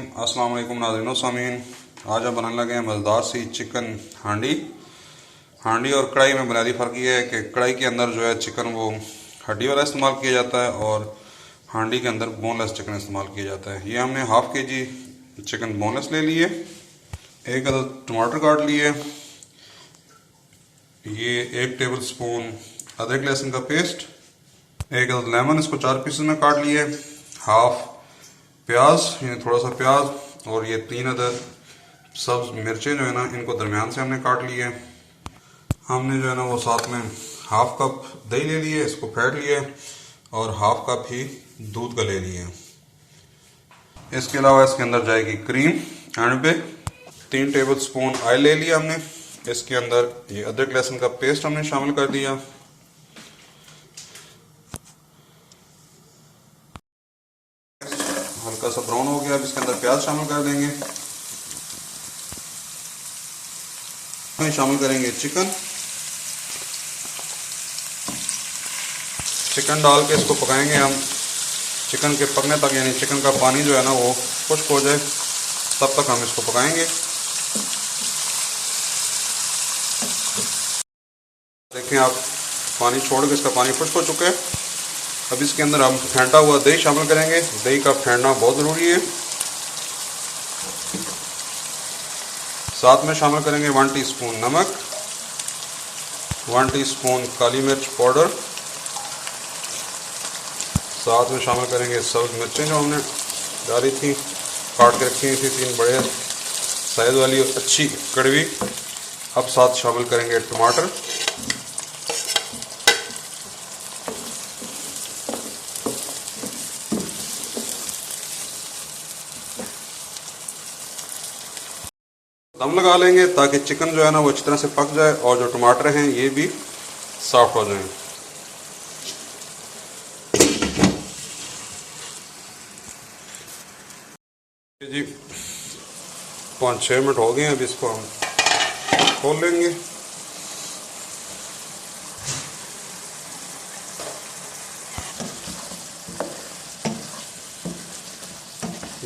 अस्सलाम वालेकुम नाज़रीन सामीन। आज हम बनाने लगे हैं मज़ेदार सी चिकन हांडी। हांडी और कढ़ाई में बुनियादी फ़र्क ये है कि कढ़ाई के अंदर जो है चिकन वो हड्डी वाला इस्तेमाल किया जाता है और हांडी के अंदर बोनलेस चिकन इस्तेमाल किया जाता है। ये हमने हाफ़ के जी चिकन बोनलेस ले लिए, एक अदद टमाटर काट लिए, ये 1 टेबल स्पून अदरक लहसुन का पेस्ट, एक अदद लेमन इसको 4 पीसेस में काट लिए, हाफ प्याज यानी थोड़ा सा प्याज, और ये 3 अदद सब्ज मिर्चें जो है ना इनको दरमियान से हमने काट लिए। हमने जो है ना वो साथ में हाफ कप दही ले लिए, इसको फेंट लिए, और हाफ कप ही दूध का ले लिए। इसके अलावा इसके अंदर जाएगी क्रीम एंड पे। 3 टेबल स्पून ऑयल ले लिया हमने, इसके अंदर ये अदरक लहसुन का पेस्ट हमने शामिल कर दिया। हल्का सा ब्राउन हो गया, अब इसके अंदर प्याज शामिल कर देंगे। शामिल करेंगे चिकन डाल के इसको पकाएंगे हम चिकन के पकने तक, यानी चिकन का पानी जो है ना वो खुश्क हो जाए तब तक हम इसको पकाएंगे। देखें आप, पानी छोड़ के इसका पानी खुश्क हो चुका है। अब इसके अंदर हम फेंटा हुआ दही शामिल करेंगे। दही का फेंटना बहुत ज़रूरी है। साथ में शामिल करेंगे 1 टीस्पून नमक, 1 टीस्पून काली मिर्च पाउडर, साथ में शामिल करेंगे सब्ज मिर्चें जो हमने डाली थी, काट के रखी थी 3 बड़े साइज वाली अच्छी कड़वी। अब साथ शामिल करेंगे टमाटर, दम लगा लेंगे ताकि चिकन जो है ना वो अच्छी तरह से पक जाए और जो टमाटर हैं ये भी सॉफ्ट हो जाएं। जी 5-6 मिनट हो गए हैं, अब इसको हम खोल लेंगे।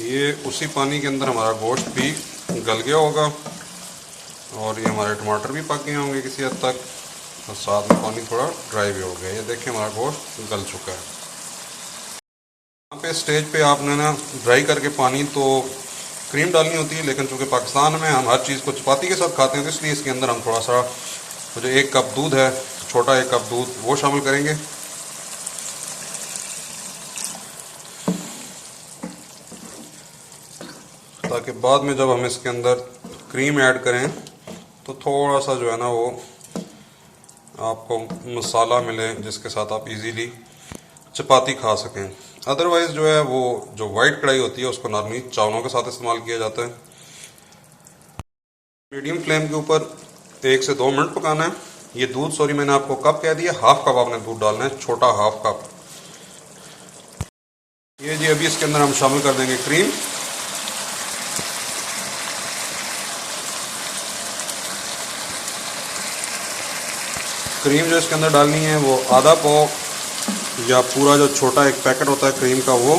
ये उसी पानी के अंदर हमारा गोश्त भी गल गया होगा और ये हमारे टमाटर भी पक गए होंगे किसी हद तक, और साथ में पानी थोड़ा ड्राई भी हो गया। ये देखिए हमारा गोश्त गल चुका है। यहाँ पे स्टेज पे आपने ना ड्राई करके पानी तो क्रीम डालनी होती है, लेकिन चूँकि पाकिस्तान में हम हर चीज़ को चपाती के साथ खाते हैं तो इसलिए इसके अंदर हम थोड़ा सा जो 1 कप दूध है, छोटा 1 कप दूध वो शामिल करेंगे। ताकि बाद में जब हम इसके अंदर क्रीम ऐड करें तो थोड़ा सा जो है ना वो आपको मसाला मिले जिसके साथ आप इजीली चपाती खा सकें। अदरवाइज़ जो है वो जो वाइट कढ़ाई होती है उसको नॉर्मली चावलों के साथ इस्तेमाल किया जाता है। मीडियम फ्लेम के ऊपर 1 से 2 मिनट पकाना है। ये दूध, सॉरी मैंने आपको कप कह दिया, हाफ कप आपने दूध डालना है, छोटा हाफ कप। ये जी अभी इसके अंदर हम शामिल कर देंगे क्रीम। क्रीम जो इसके अंदर डालनी है वो आधा पाव या पूरा जो छोटा एक पैकेट होता है क्रीम का वो।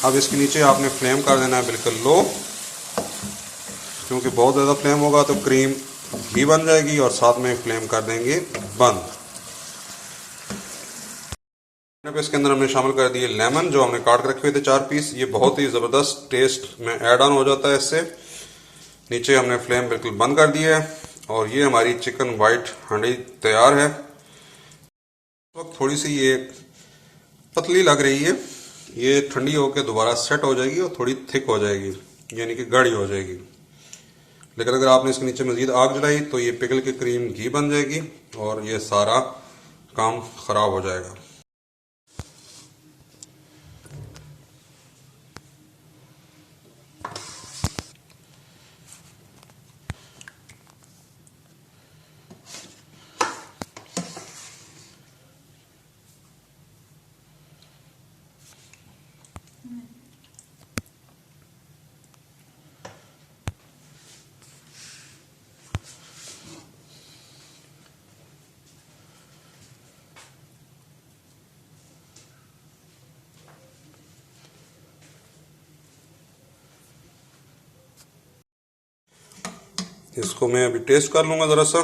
अब इसके नीचे आपने फ्लेम कर देना है बिल्कुल लो, क्योंकि बहुत ज़्यादा फ्लेम होगा तो क्रीम घी बन जाएगी, और साथ में फ्लेम कर देंगे बंद। इसके अंदर हमने शामिल कर दिए लेमन जो हमने काट के रखे हुए थे 4 पीस। ये बहुत ही ज़बरदस्त टेस्ट में ऐड ऑन हो जाता है इससे। नीचे हमने फ्लेम बिल्कुल बंद कर दिया है और ये हमारी चिकन वाइट हांडी तैयार है। इस वक्त थोड़ी सी ये पतली लग रही है, ये ठंडी होकर दोबारा सेट हो जाएगी और थोड़ी थिक हो जाएगी, यानी कि गाढ़ी हो जाएगी। लेकिन अगर आपने इसके नीचे मज़ीद आग जलाई तो ये पिघल के क्रीम घी बन जाएगी और ये सारा काम ख़राब हो जाएगा। इसको मैं अभी टेस्ट कर लूँगा ज़रा सा।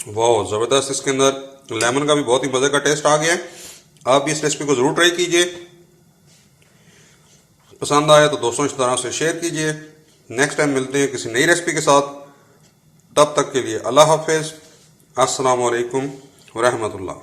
वाह ज़बरदस्त, इसके अंदर लेमन का भी बहुत ही मज़े का टेस्ट आ गया है। आप भी इस रेसिपी को ज़रूर ट्राई कीजिए। पसंद आया तो दोस्तों इस तरह से शेयर कीजिए। नेक्स्ट टाइम मिलते हैं किसी नई रेसिपी के साथ। तब तक के लिए अल्लाह हाफिज़। अस्सलामु अलैकुम व रहमतुल्लाह।